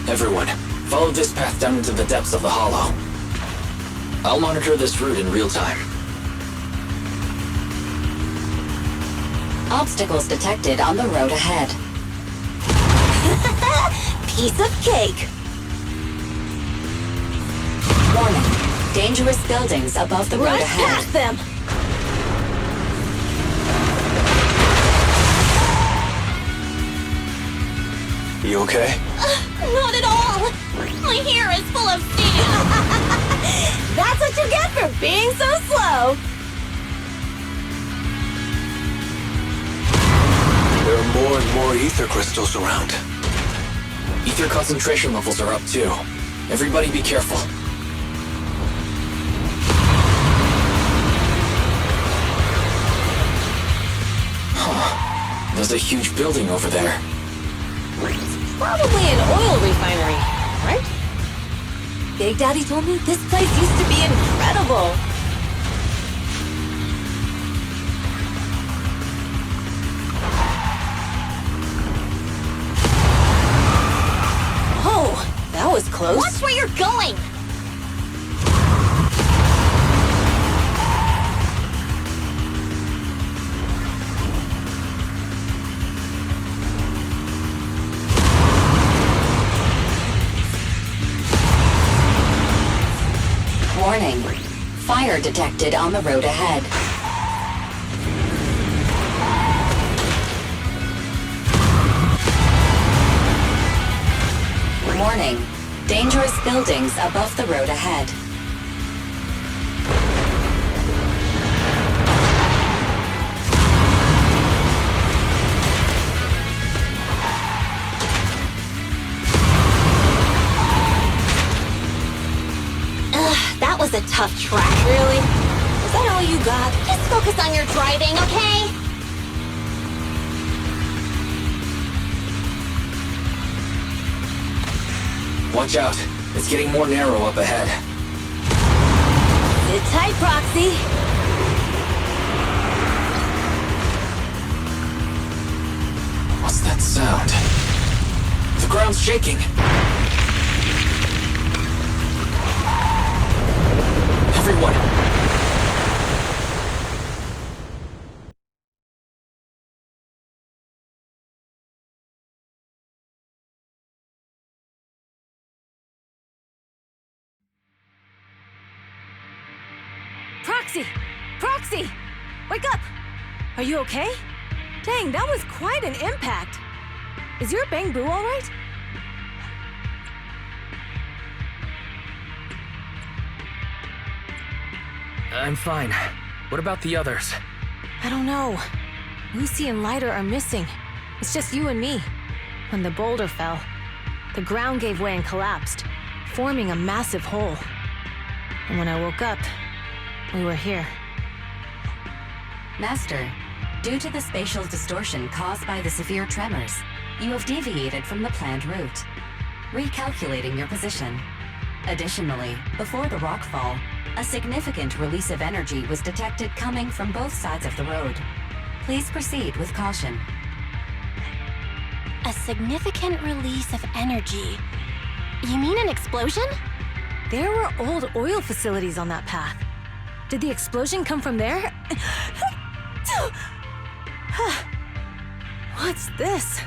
Everyone, follow this path down into the depths of the hollow. I'll monitor this route in real time. Obstacles detected on the road ahead. Piece of cake! Warning. Dangerous buildings above the road Rush ahead. past them! You okay? Not at all! My hair is full of sand! That's what you get for being so slow! There are more and more ether crystals around. Ether concentration levels are up too. Everybody be careful. Huh. There's a huge building over there. Probably an oil refinery, right? Big Daddy told me this place used to be incredible. Oh, that was close. Watch where you're going! Warning. Fire detected on the road ahead. Warning. Dangerous buildings above the road ahead. That was a tough track. Really? Is that all you got? Just focus on your driving, okay? Watch out. It's getting more narrow up ahead. Sit tight, Proxy. What's that sound? The ground's shaking. Everyone! Proxy! Proxy! Wake up! Are you okay? Dang, that was quite an impact. Is your Bang Boo all right? I'm fine. What about the others? I don't know. Lucy and Lighter are missing. It's just you and me. When the boulder fell, the ground gave way and collapsed, forming a massive hole. And when I woke up, we were here. Master, due to the spatial distortion caused by the severe tremors, you have deviated from the planned route, recalculating your position. Additionally, before the rockfall, a significant release of energy was detected coming from both sides of the road. Please proceed with caution. A significant release of energy. You mean an explosion? There were old oil facilities on that path. Did the explosion come from there? What's this?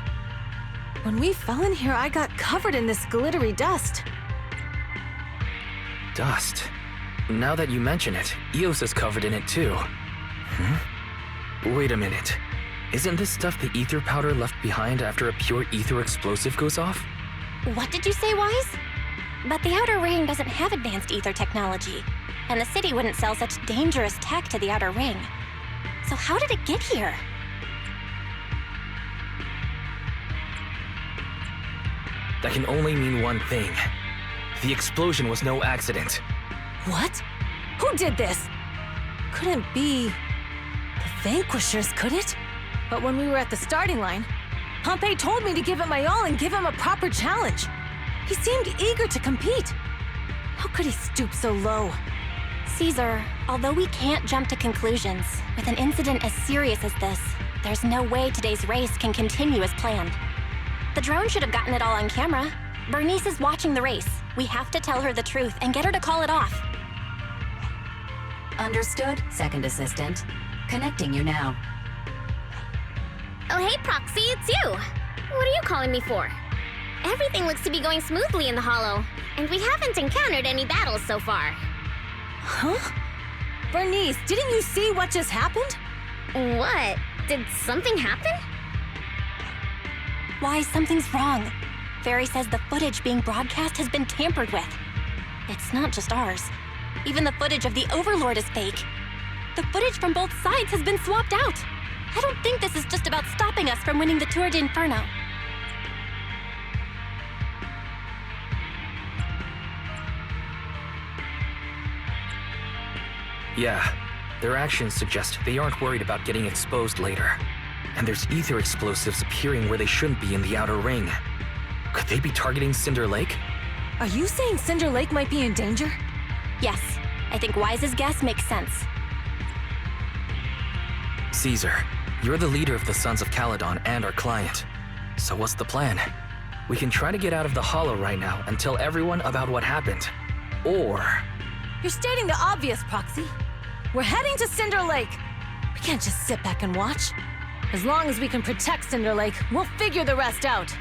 When we fell in here, I got covered in this glittery dust. Dust? Now that you mention it, Eos is covered in it too. Wait a minute. Isn't this stuff the ether powder left behind after a pure ether explosive goes off? What did you say, Wise? But the Outer Ring doesn't have advanced ether technology, and the city wouldn't sell such dangerous tech to the Outer Ring. So how did it get here? That can only mean one thing. The explosion was no accident. What? Who did this? Couldn't be the Vanquishers, could it? But when we were at the starting line, Pompey told me to give it my all and give him a proper challenge. He seemed eager to compete. How could he stoop so low? Caesar, although we can't jump to conclusions, with an incident as serious as this, there's no way today's race can continue as planned. The drone should have gotten it all on camera. Bernice is watching the race. We have to tell her the truth and get her to call it off. Understood, Second Assistant. Connecting you now. Oh, hey, Proxy, it's you. What are you calling me for? Everything looks to be going smoothly in the Hollow, and we haven't encountered any battles so far. Huh? Bernice, didn't you see what just happened? What? Did something happen? Why, something's wrong. Fairy says the footage being broadcast has been tampered with. It's not just ours. Even the footage of the Overlord is fake. The footage from both sides has been swapped out. I don't think this is just about stopping us from winning the Tour d'Inferno. Yeah, their actions suggest they aren't worried about getting exposed later. And there's ether explosives appearing where they shouldn't be in the outer ring. Could they be targeting Cinder Lake? Are you saying Cinder Lake might be in danger? Yes, I think Wise's guess makes sense. Caesar, you're the leader of the Sons of Caledon and our client. So what's the plan? We can try to get out of the Hollow right now and tell everyone about what happened. Or... You're stating the obvious, Proxy. We're heading to Cinder Lake. We can't just sit back and watch. As long as we can protect Cinder Lake, we'll figure the rest out.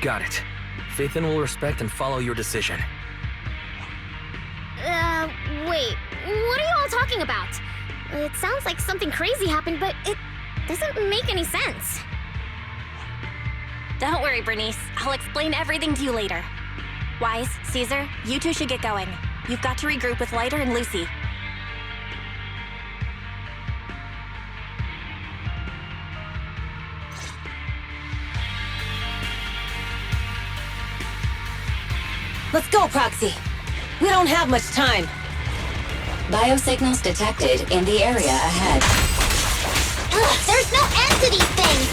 Got it. Phaethon will respect and follow your decision. Wait, what are you all talking about? It sounds like something crazy happened, but it doesn't make any sense. Don't worry, Bernice. I'll explain everything to you later. Wise, Caesar, you two should get going. You've got to regroup with Lighter and Lucy. Let's go, Proxy. We don't have much time. Biosignals detected in the area ahead. Ugh, there's no end to these things!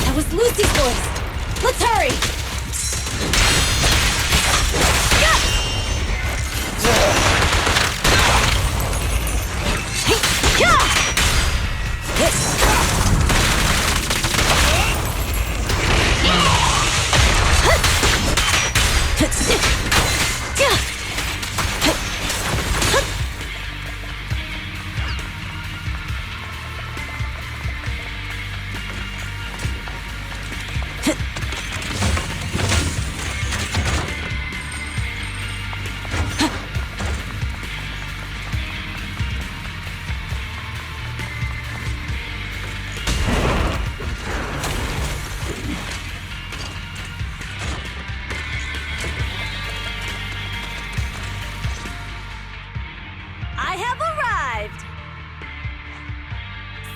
That was Lucy's voice. Let's hurry. I have arrived.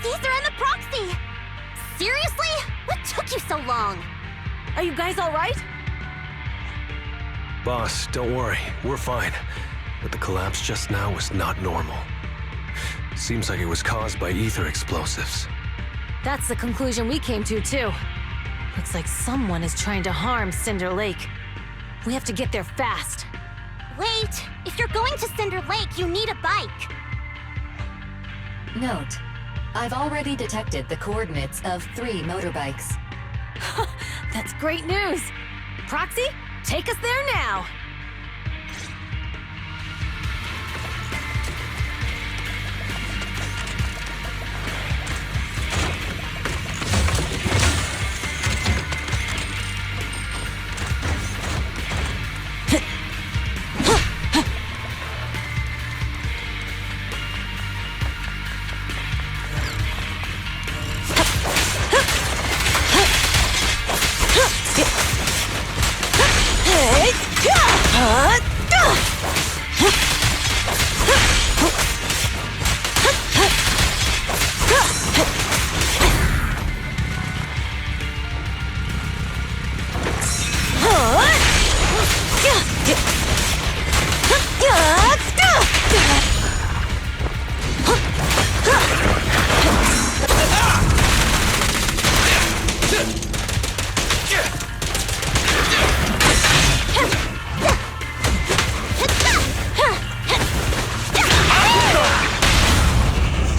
Caesar and the Proxy! Seriously? What took you so long? Are you guys all right? Boss, don't worry. We're fine. But the collapse just now was not normal. Seems like it was caused by ether explosives. That's the conclusion we came to, too. Looks like someone is trying to harm Cinder Lake. We have to get there fast. Wait! If you're going to Cinder Lake, you need a bike! Note, I've already detected the coordinates of 3 motorbikes. That's great news. Proxy, take us there now.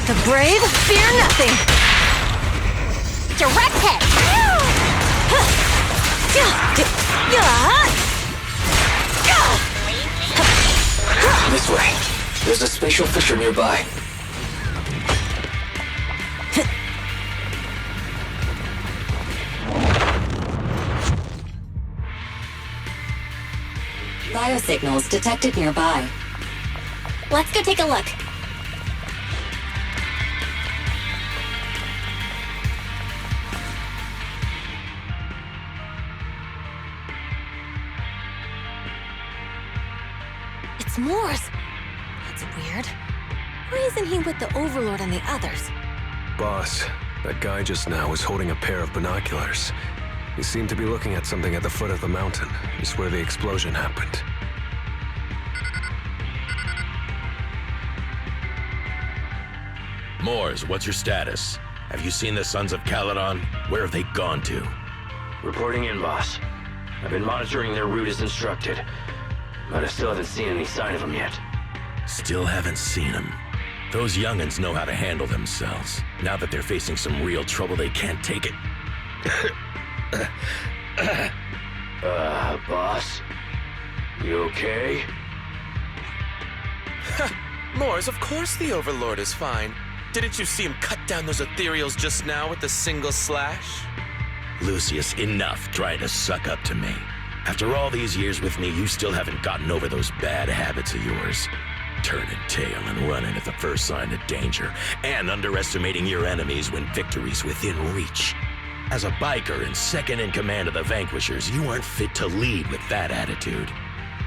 The brave fear nothing. You're direct hit! This way. There's a spatial fissure nearby. Biosignals detected nearby. Let's go take a look. It's Morse. That's weird. Why isn't he with the Overlord and the others? Boss, that guy just now was holding a pair of binoculars. He seemed to be looking at something at the foot of the mountain, just where the explosion happened. Moors, what's your status? Have you seen the Sons of Caledon? Where have they gone to? Reporting in, boss. I've been monitoring their route as instructed, but I still haven't seen any sign of them yet. Still haven't seen them. Those young'uns know how to handle themselves. Now that they're facing some real trouble, they can't take it. Boss? You okay? Moors, of course the Overlord is fine. Didn't you see him cut down those ethereals just now with a single slash? Lucius, enough trying to suck up to me. After all these years with me, you still haven't gotten over those bad habits of yours. Turning tail and running at the first sign of danger, and underestimating your enemies when victory's within reach. As a biker and second in command of the Vanquishers, you aren't fit to lead with that attitude.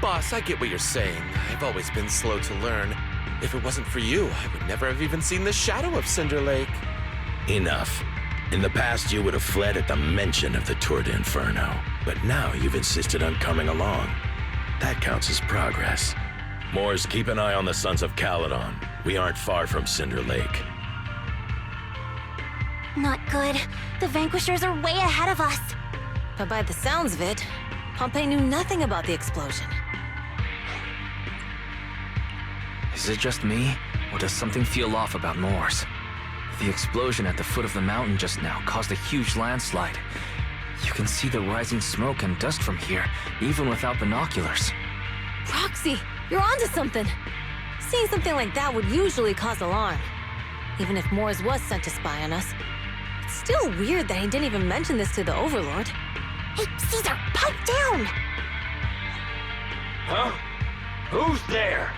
Boss, I get what you're saying. I've always been slow to learn. If it wasn't for you, I would never have even seen the shadow of Cinder Lake. Enough. In the past, you would have fled at the mention of the Tour d'Inferno, but now you've insisted on coming along. That counts as progress. Moors, keep an eye on the Sons of Caledon. We aren't far from Cinder Lake. Not good. The Vanquishers are way ahead of us. But by the sounds of it, Pompey knew nothing about the explosion. Is it just me, or does something feel off about Moors? The explosion at the foot of the mountain just now caused a huge landslide. You can see the rising smoke and dust from here, even without binoculars. Proxy, you're onto something. Seeing something like that would usually cause alarm. Even if Moors was sent to spy on us. It's still weird that he didn't even mention this to the Overlord. Hey, Caesar, pipe down! Huh? Who's there?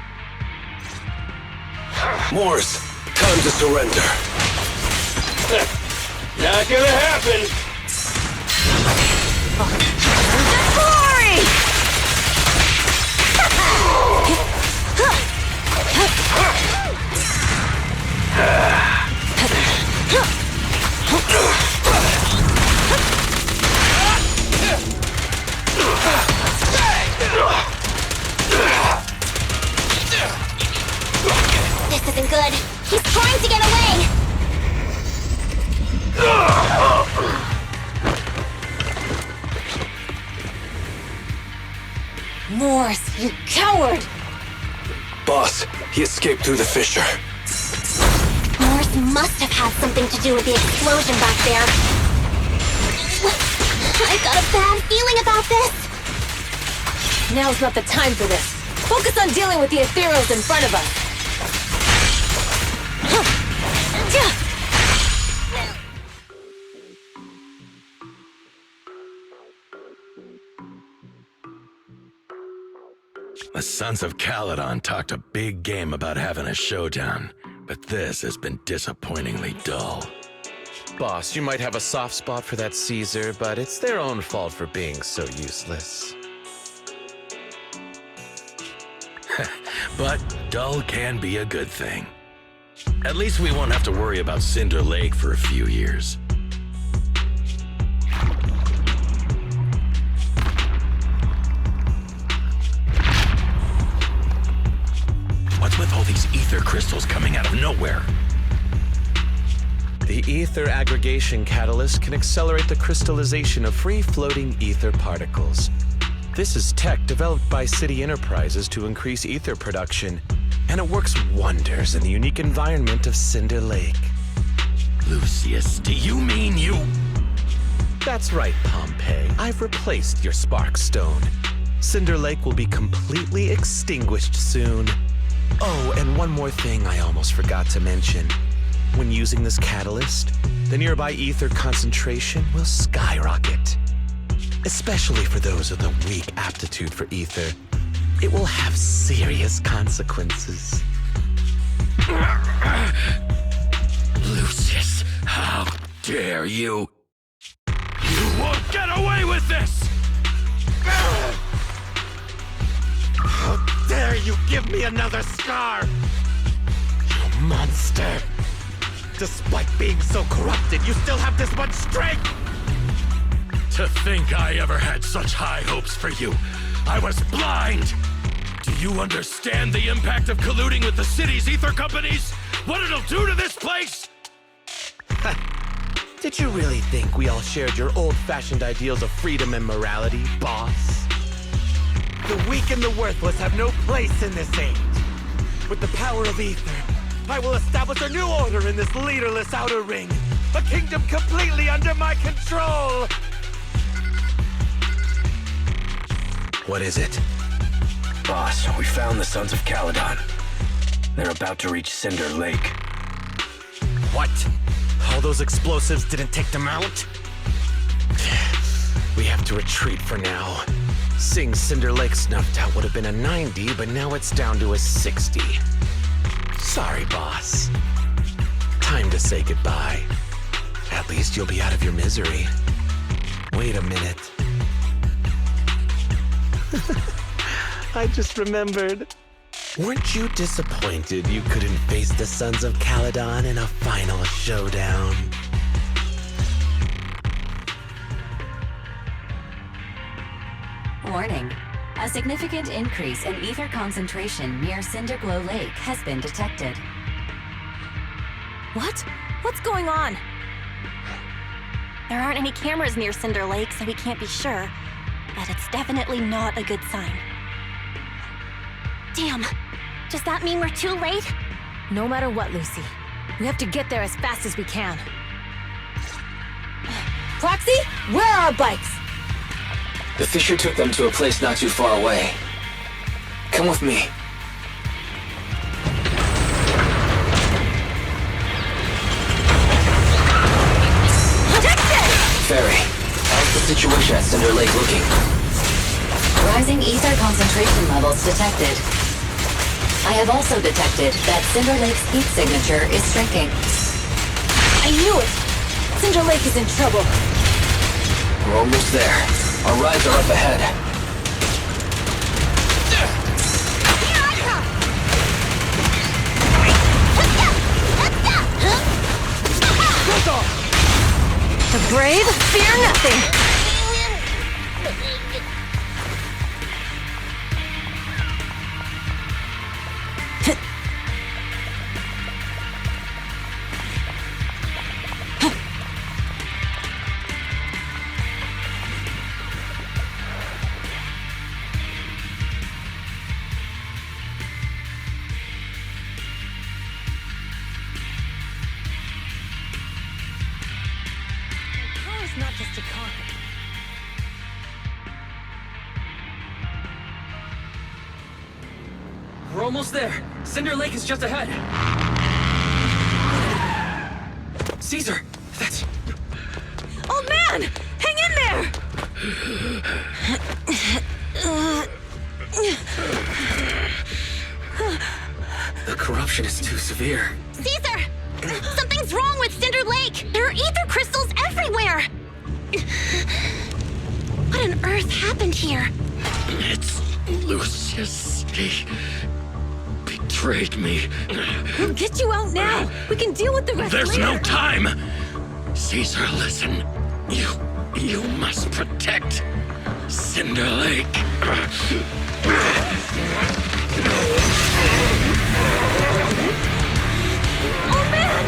Moors, time to surrender. Not gonna happen! Glory! This isn't good. He's trying to get away! Moors, you coward! Boss, he escaped through the fissure. Morse must have had something to do with the explosion back there. I've got a bad feeling about this. Now's not the time for this. Focus on dealing with the ethereals in front of us. The Sons of Caledon talked a big game about having a showdown, but this has been disappointingly dull. Boss, you might have a soft spot for that Caesar, but it's their own fault for being so useless. But dull can be a good thing. At least we won't have to worry about Cinder Lake for a few years. What's with all these ether crystals coming out of nowhere? The ether aggregation catalyst can accelerate the crystallization of free-floating ether particles. This is tech developed by City Enterprises to increase ether production, and it works wonders in the unique environment of Cinder Lake. Lucius, do you mean you... That's right, Pompeii. I've replaced your spark stone. Cinder Lake will be completely extinguished soon. Oh, and one more thing I almost forgot to mention. When using this catalyst, the nearby ether concentration will skyrocket. Especially for those with a weak aptitude for ether, it will have serious consequences. Lucius, how dare you? You won't get away with this! How dare you give me another scar! You monster! Despite being so corrupted, you still have this much strength! To think I ever had such high hopes for you. I was blind! Do you understand the impact of colluding with the city's ether companies? What it'll do to this place? Did you really think we all shared your old-fashioned ideals of freedom and morality, boss? The weak and the worthless have no place in this age. With the power of ether, I will establish a new order in this leaderless outer ring. A kingdom completely under my control! What is it? Boss, we found the Sons of Caledon. They're about to reach Cinder Lake. What? All those explosives didn't take them out? We have to retreat for now. Seeing Cinder Lake snuffed out would have been a 90, but now it's down to a 60. Sorry, boss. Time to say goodbye. At least you'll be out of your misery. Wait a minute. I just remembered. Weren't you disappointed you couldn't face the Sons of Caledon in a final showdown? Warning. A significant increase in ether concentration near Cinderglow Lake has been detected. What? What's going on? There aren't any cameras near Cinder Lake, so we can't be sure. But it's definitely not a good sign. Damn. Does that mean we're too late? No matter what, Lucy. We have to get there as fast as we can. Proxy, where are our bikes? The Fisher took them to a place not too far away. Come with me. Ferry, how's the situation at Cinder Lake looking? Rising ether concentration levels detected. I have also detected that Cinder Lake's heat signature is shrinking. I knew it! Cinder Lake is in trouble. We're almost there. Our rides are up ahead. The brave fear nothing! Not just a car. We're almost there. Cinder Lake is just ahead. Caesar, that's... Old man! Hang in there! The corruption is too severe. Caesar! Something's wrong with Cinder Lake! There are ether crystals everywhere! What on earth happened here? It's Lucius. He betrayed me. We'll get you out now! We can deal with the rest There's later! no time! Caesar, listen. You must protect Cinder Lake. Oh man!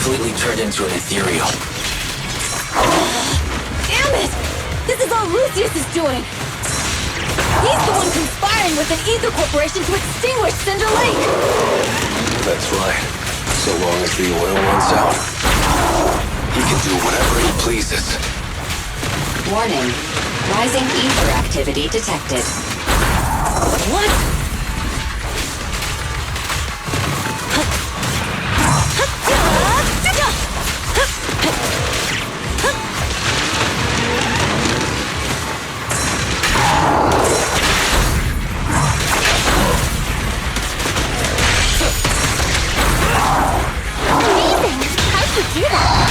completely turned into an ethereal. Damn it! This is all Lucius is doing! He's the one conspiring with an ether corporation to extinguish Cinder Lake! That's right. So long as the oil runs out, He can do whatever he pleases. Warning. Rising ether activity detected. What? Amazing! How'd you do that?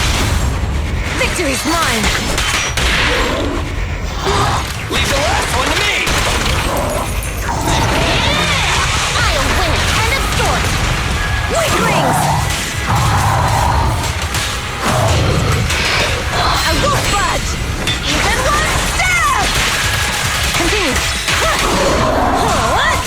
Victory's mine! Leave the last one to me! I'll win it! End of story! Weaklings! I won't budge! Even one step! Continue. What?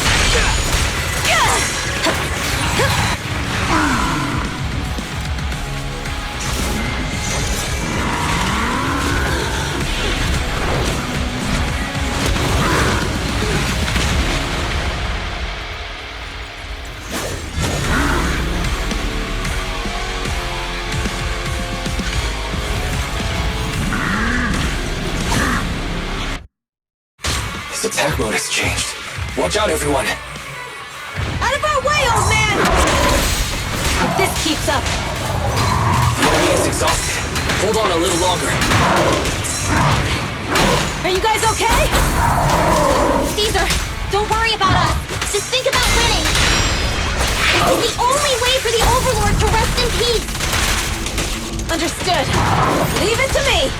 His attack mode has changed. Watch out, everyone. Out of our way, old man! If this keeps up, The enemy is exhausted. Hold on a little longer. are you guys okay? Caesar, don't worry about us. Just think about winning. It's the only way for the Overlord to rest in peace. Understood. Leave it to me.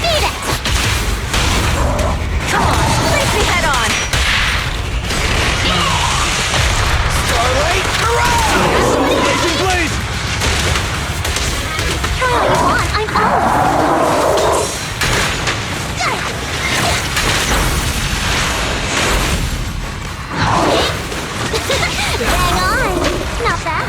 Beat it! Come on, face me head on. Starlight, hurrah! Celebration, please! Turn me on, I'm on. Bang on. Not bad.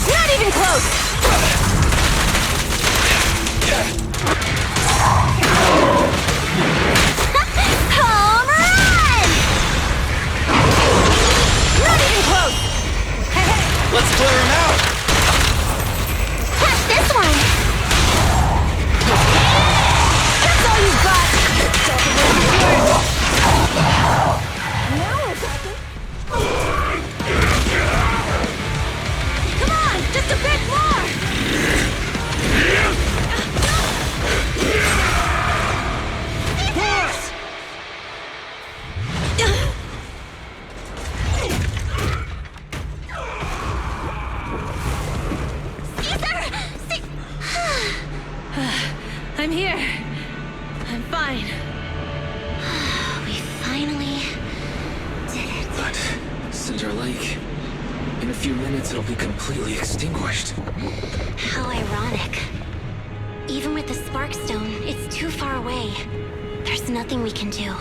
Not even close. Home run! Not even close. Hey, hey. Let's clear him out! Catch this one! That's all you got. Now we're talking. Come on, just a bit more. I'm here. I'm fine. We finally did it. But Cinder Lake, in a few minutes it'll be completely extinguished. How ironic. Even with the Sparkstone, it's too far away. There's nothing we can do.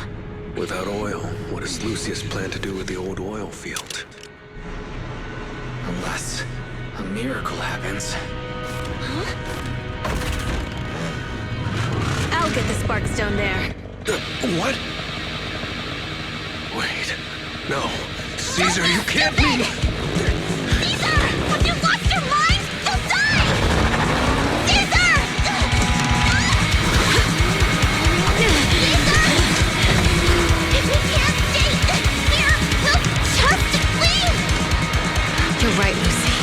without oil, what does Lucius plan to do with the old oil field? Unless a miracle happens. I'll get the Sparkstone there. What? Wait. No. Caesar, you can't leave! Caesar! Have you lost your mind? You'll die! Caesar! Caesar! If we can't stay here, we'll just leave! You're right, Lucy.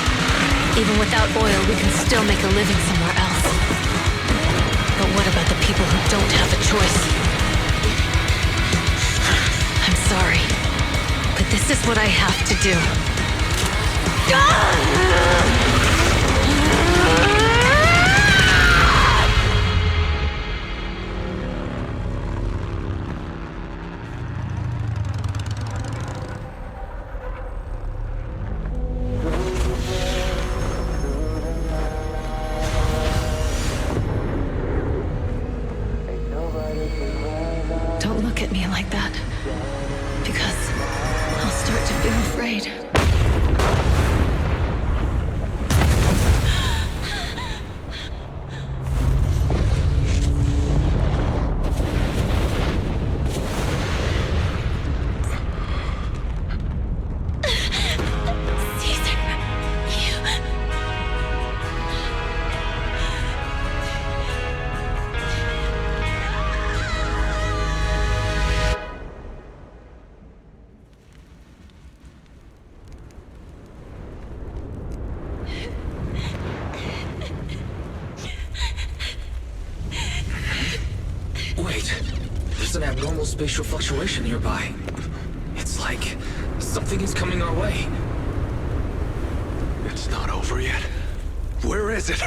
Even without oil, we can still make a living somewhere else. But what about the people who don't have a choice? I'm sorry, but this is what I have to do. an abnormal spatial fluctuation nearby. It's like something is coming our way. It's not over yet. Where is it?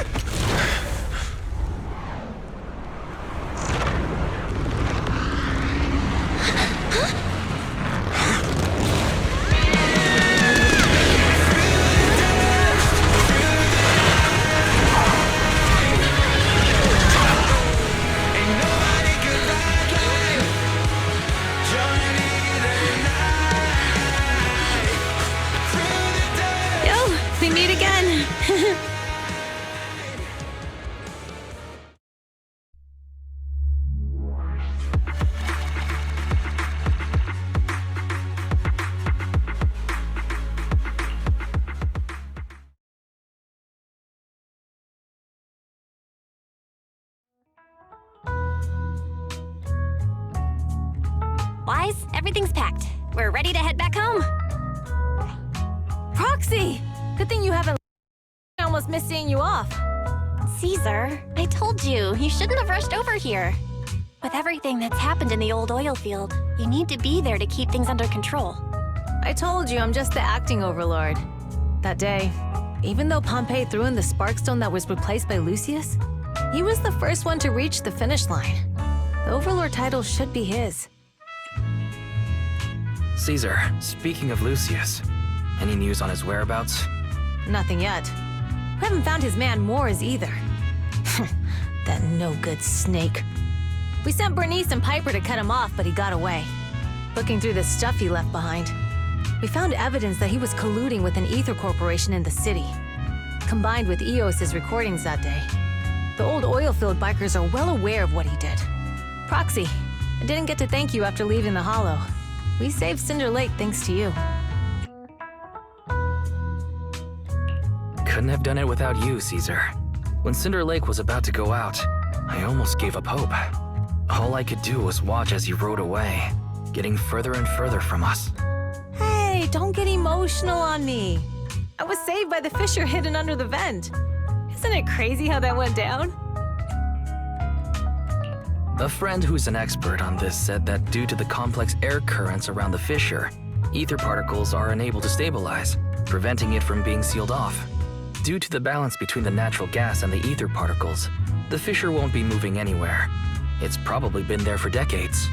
We meet again. Wise, everything's packed. We're ready to head back home. Proxy! Good thing you haven't. I almost missed seeing you off. Caesar, I told you, you shouldn't have rushed over here. With everything that's happened in the old oil field, you need to be there to keep things under control. I told you I'm just the acting overlord. That day, even though Pompey threw in the Sparkstone that was replaced by Lucius, he was the first one to reach the finish line. The overlord title should be his. Caesar, speaking of Lucius, any news on his whereabouts? Nothing yet. We haven't found his man Moores either. That no-good snake. We sent Bernice and Piper to cut him off, but he got away. Looking through the stuff he left behind, we found evidence that he was colluding with an ether corporation in the city. Combined with Eos's recordings that day, the old oilfield bikers are well aware of what he did. Proxy, I didn't get to thank you after leaving the Hollow. We saved Cinder Lake thanks to you. Couldn't have done it without you, Caesar. When Cinder Lake was about to go out, I almost gave up hope. All I could do was watch as he rode away, getting further and further from us. Hey, don't get emotional on me. I was saved by the fissure hidden under the vent. Isn't it crazy how that went down? A friend who's an expert on this said that due to the complex air currents around the fissure, ether particles are unable to stabilize, preventing it from being sealed off. Due to the balance between the natural gas and the ether particles, the fissure won't be moving anywhere. It's probably been there for decades.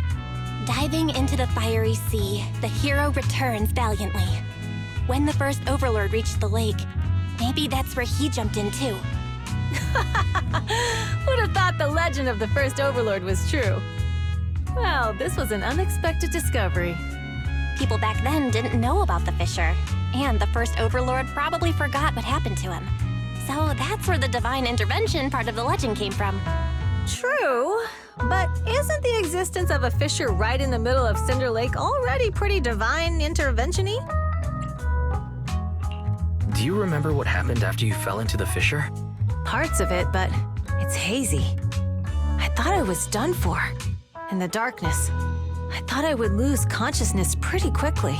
Diving into the fiery sea, the hero returns valiantly. When the first overlord reached the lake, maybe that's where he jumped in too. Who'd have thought the legend of the first overlord was true? Well, this was an unexpected discovery. People back then didn't know about the fissure, and the first overlord probably forgot what happened to him. So that's where the divine intervention part of the legend came from. True, but isn't the existence of a fissure right in the middle of Cinder Lake already pretty divine intervention-y? Do you remember what happened after you fell into the fissure? Parts of it, but it's hazy. I thought I was done for. In the darkness, I thought I would lose consciousness pretty quickly.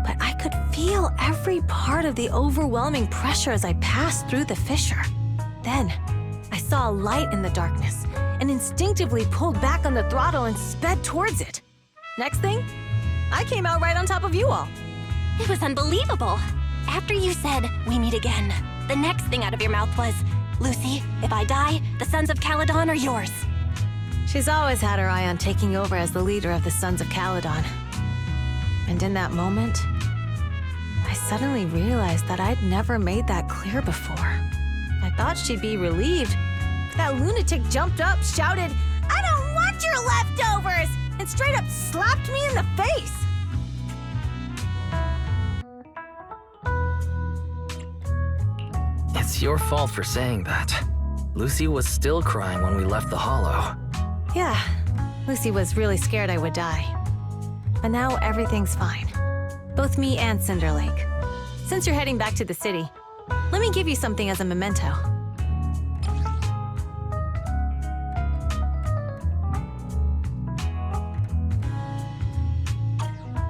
But I could feel every part of the overwhelming pressure as I passed through the fissure. Then, I saw a light in the darkness and instinctively pulled back on the throttle and sped towards it. Next thing, I came out right on top of you all. It was unbelievable. After you said, "We meet again," the next thing out of your mouth was, "Lucy, if I die, the Sons of Caledon are yours." She's always had her eye on taking over as the leader of the Sons of Caledon. And in that moment, I suddenly realized that I'd never made that clear before. I thought she'd be relieved. That lunatic jumped up, shouted, "I don't want your leftovers!" and straight up slapped me in the face. It's your fault for saying that. Lucy was still crying when we left the Hollow. Yeah, Lucy was really scared I would die. But now everything's fine. Both me and Cinder Lake. Since you're heading back to the city, let me give you something as a memento.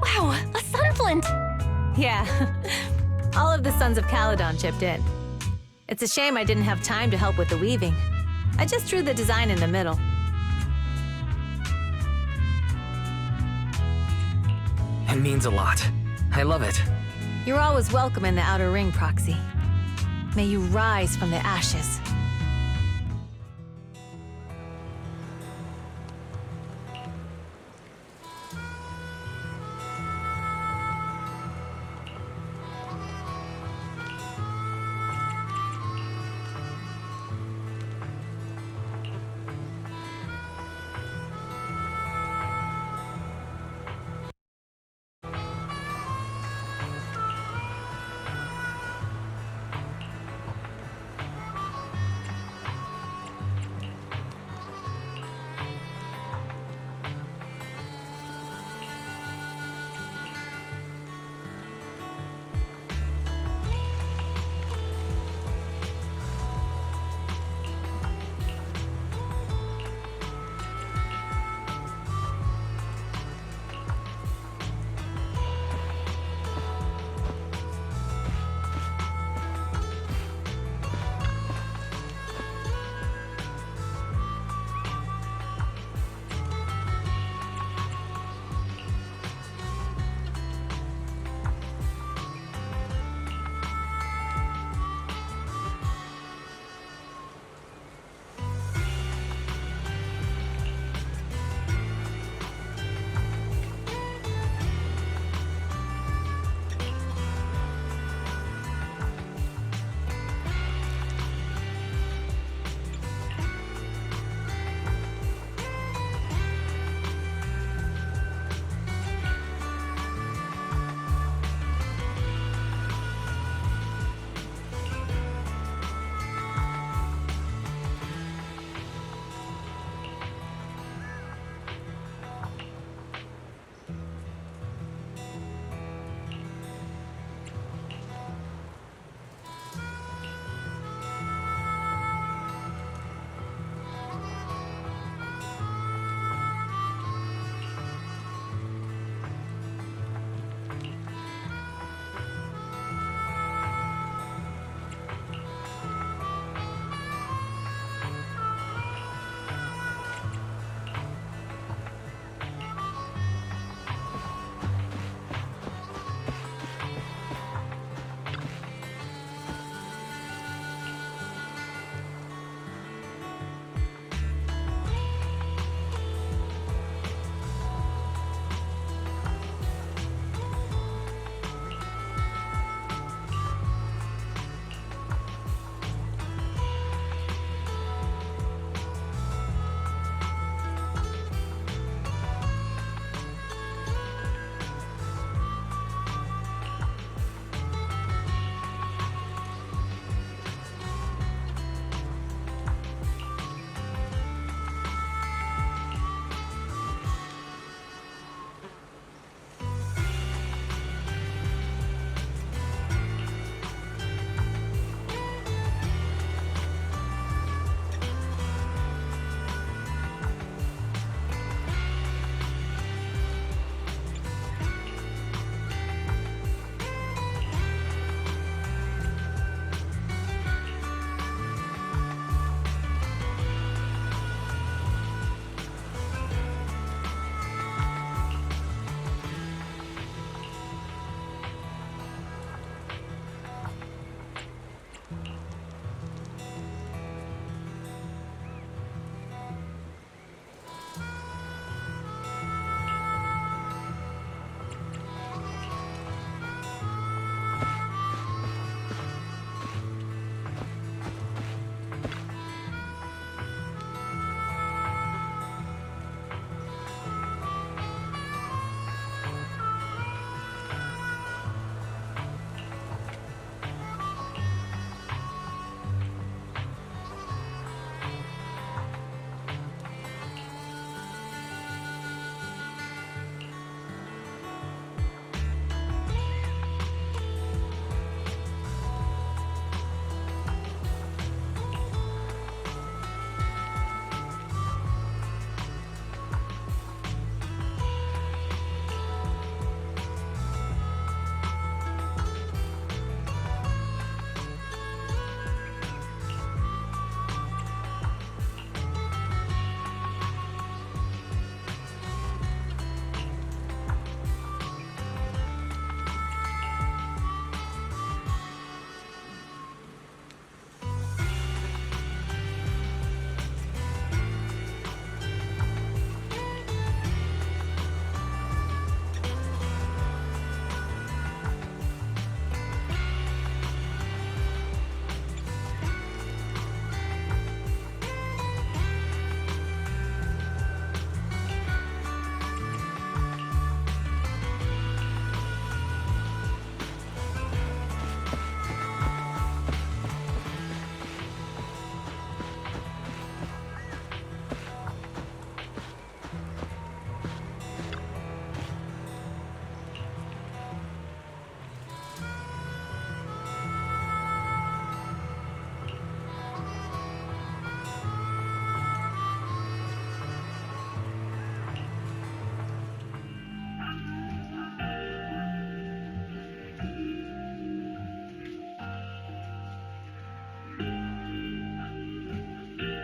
Wow, a sunflint! Yeah, all of the Sons of Caledon chipped in. It's a shame I didn't have time to help with the weaving. I just drew the design in the middle. It means a lot. I love it. You're always welcome in the Outer Ring, Proxy. May you rise from the ashes.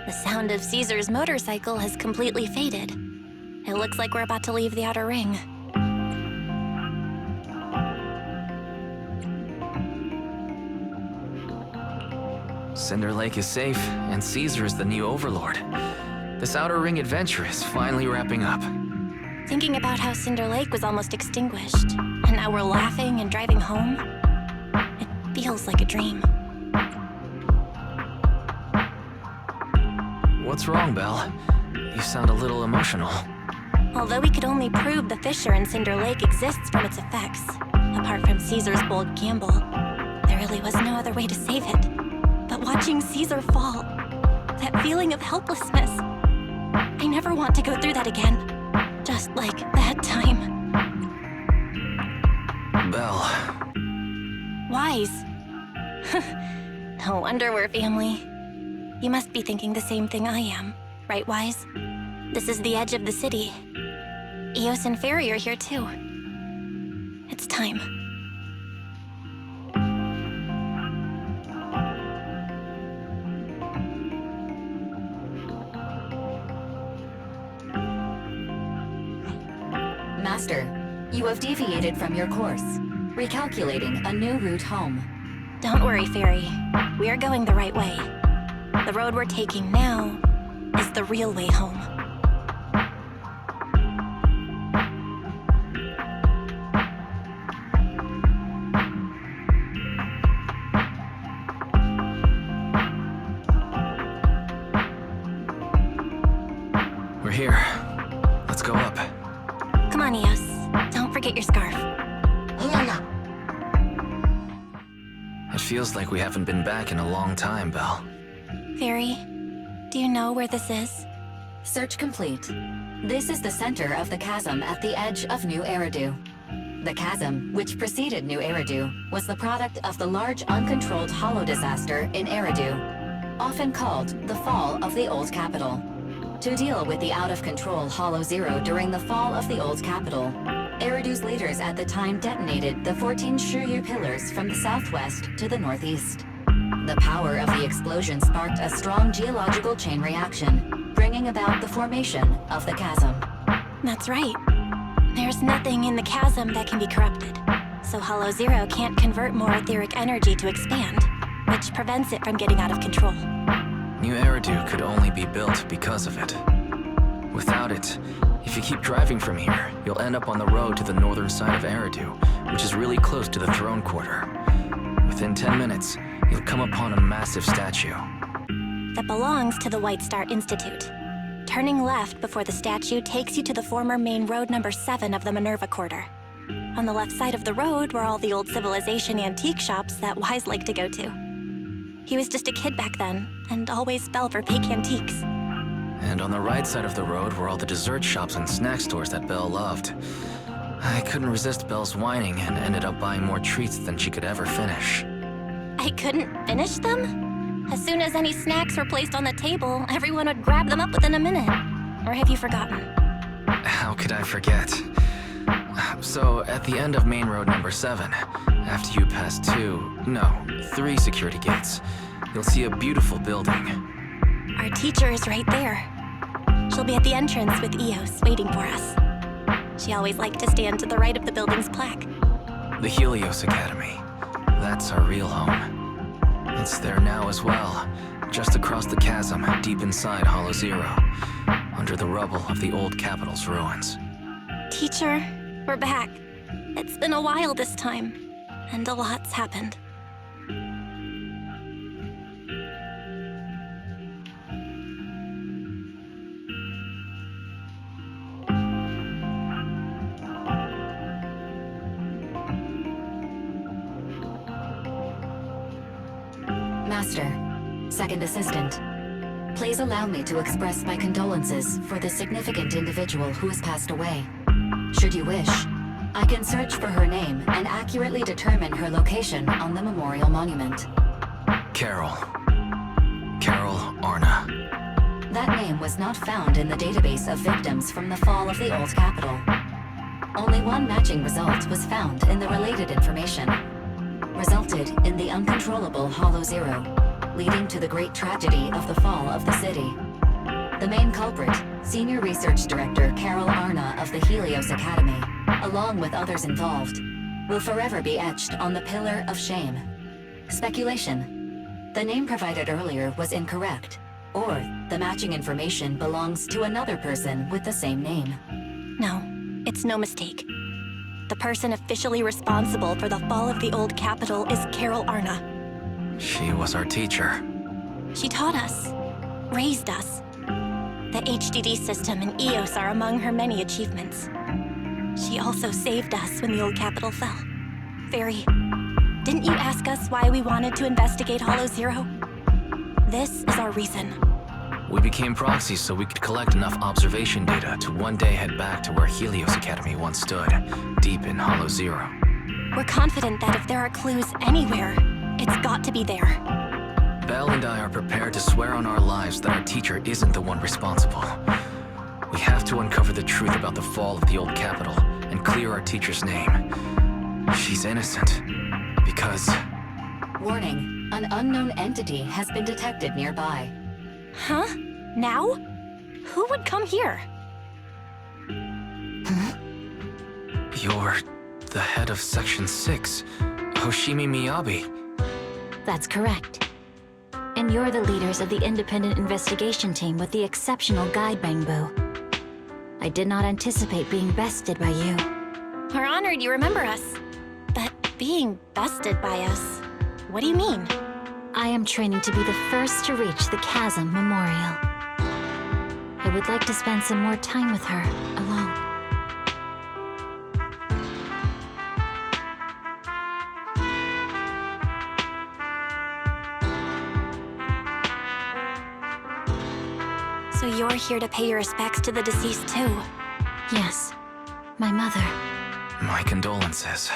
The sound of Caesar's motorcycle has completely faded. It looks like we're about to leave the outer ring. Cinder Lake is safe, and Caesar is the new overlord. This outer ring adventure is finally wrapping up. Thinking about how Cinder Lake was almost extinguished, and now we're laughing and driving home, it feels like a dream. What's wrong, Belle? You sound a little emotional. Although we could only prove the fissure in Cinder Lake exists from its effects, apart from Caesar's bold gamble, there really was no other way to save it. But watching Caesar fall, that feeling of helplessness, I never want to go through that again. Just like that time. Belle. Wise. No wonder we're family. You must be thinking the same thing I am, right, Wise? This is the edge of the city. Eos and Fairy are here too. It's time. Master, you have deviated from your course, recalculating a new route home. Don't worry, Fairy. We are going the right way. The road we're taking now is the real way home. We're here. Let's go up. Come on, Eos. Don't forget your scarf. It feels like we haven't been back in a long time, Belle. Fairy, do you know where this is? Search complete. This is the center of the chasm at the edge of New Eridu. The chasm, which preceded New Eridu, was the product of the large uncontrolled hollow disaster in Eridu, often called the Fall of the Old Capital. To deal with the out-of-control Hollow Zero during the fall of the Old Capital, Eridu's leaders at the time detonated the 14 Shuryu pillars from the southwest to the northeast. The power of the explosion sparked a strong geological chain reaction, bringing about the formation of the chasm. That's right. There's nothing in the chasm that can be corrupted, so Hollow Zero can't convert more etheric energy to expand, which prevents it from getting out of control. New Eridu could only be built because of it. Without it, if you keep driving from here, you'll end up on the road to the northern side of Eridu, which is really close to the throne quarter. Within 10 minutes, you'll come upon a massive statue. That belongs to the White Star Institute. Turning left before the statue takes you to the former main road number 7 of the Minerva Quarter. On the left side of the road were all the old civilization antique shops that Wise liked to go to. He was just a kid back then, and always fell for fake antiques. And on the right side of the road were all the dessert shops and snack stores that Belle loved. I couldn't resist Belle's whining and ended up buying more treats than she could ever finish. I couldn't finish them? As soon as any snacks were placed on the table, everyone would grab them up within a minute. Or have you forgotten? How could I forget? So, at the end of main road number 7, after you pass 3 security gates, you'll see a beautiful building. Our teacher is right there. She'll be at the entrance with Eos, waiting for us. She always liked to stand to the right of the building's plaque. The Helios Academy. That's our real home. It's there now as well, just across the chasm, deep inside Hollow Zero, under the rubble of the old capital's ruins. Teacher, we're back. It's been a while this time, and a lot's happened. Master, Second Assistant, please allow me to express my condolences for the significant individual who has passed away. Should you wish, I can search for her name and accurately determine her location on the memorial monument. Carol Arna. That name was not found in the database of victims from the fall of the Old Capital. Only one matching result was found in the related information. Resulted in the uncontrollable Hollow Zero, leading to the great tragedy of the fall of the city. The main culprit, Senior Research Director Carol Arna of the Helios Academy, along with others involved, will forever be etched on the Pillar of Shame. Speculation. The name provided earlier was incorrect, or the matching information belongs to another person with the same name. No, it's no mistake. The person officially responsible for the fall of the old capital is Carol Arna. She was our teacher. She taught us, raised us. The HDD system and EOS are among her many achievements. She also saved us when the old capital fell. Fairy, didn't you ask us why we wanted to investigate Hollow Zero? This is our reason. We became proxies so we could collect enough observation data to one day head back to where Helios Academy once stood, deep in Hollow Zero. We're confident that if there are clues anywhere, it's got to be there. Belle and I are prepared to swear on our lives that our teacher isn't the one responsible. We have to uncover the truth about the fall of the old capital and clear our teacher's name. She's innocent, because... Warning, an unknown entity has been detected nearby. Huh? Now? Who would come here? You're the head of Section 6, Hoshimi Miyabi. That's correct. And you're the leaders of the independent investigation team with the exceptional guide Bangbu. I did not anticipate being bested by you. We're honored you remember us. But being bested by us, what do you mean? I am training to be the first to reach the Chasm Memorial. I would like to spend some more time with her, alone. So you're here to pay your respects to the deceased too? Yes, my mother. My condolences.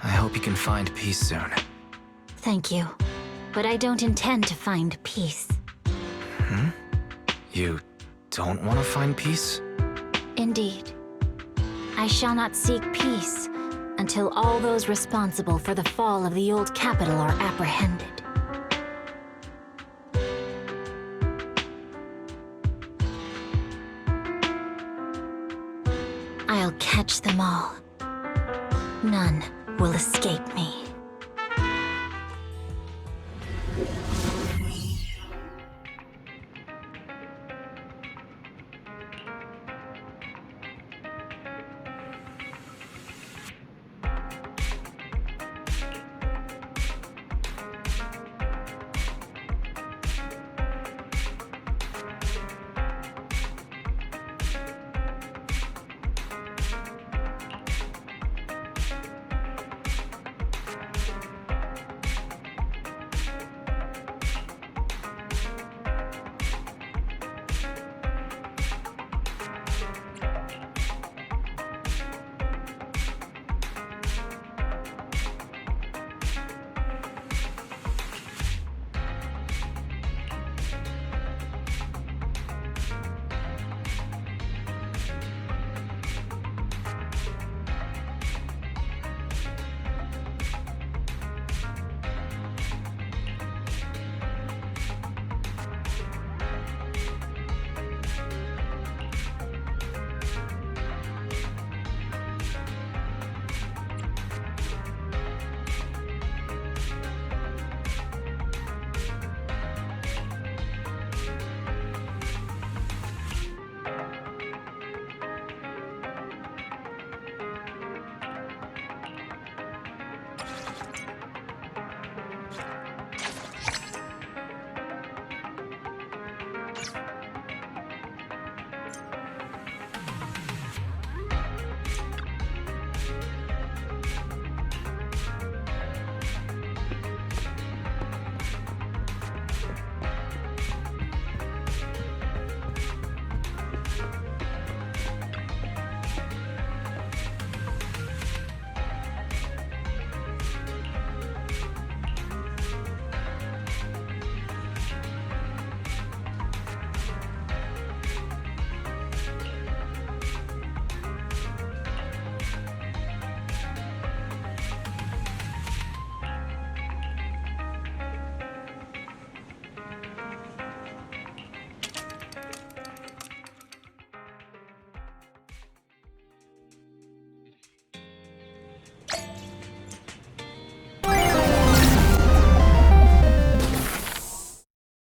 I hope you can find peace soon. Thank you. But I don't intend to find peace. You don't want to find peace? Indeed. I shall not seek peace until all those responsible for the fall of the old capital are apprehended. I'll catch them all. None will escape me.